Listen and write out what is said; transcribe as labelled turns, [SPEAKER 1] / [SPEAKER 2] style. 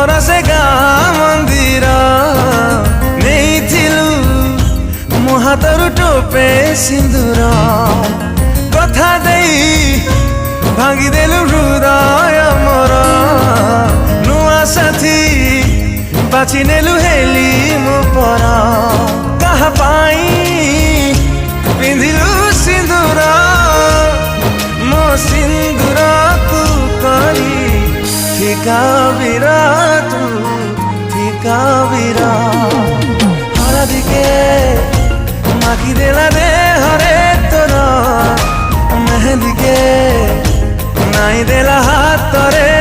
[SPEAKER 1] ମୋର ସେ ଗାଁ ମନ୍ଦିର ନେଇଥିଲୁ ମୋ ହାତରୁ ଟୋପେ ସିନ୍ଦୁର କଥା ଦେଇ ଭାଙ୍ଗିଦେଲୁ ହୃଦୟ ମୋର ନୂଆ ସାଥୀ ବାଛି ନେଲୁ ହେଲି ମୋ ପର କାହା ପାଇଁ ପିନ୍ଧିଲୁ ସିନ୍ଦୁର ମୋ ସିନ୍ଦୁରକୁ କରି ଫିକା ବିରା ତୁ ଫିକା ବିରା ହଳଦିକେ ମାଖି ଦେଲା ଦେହରେ ତୋର ମେହେନ୍ଦିକେ ନାଇଁ ଦେଲା ହାତରେ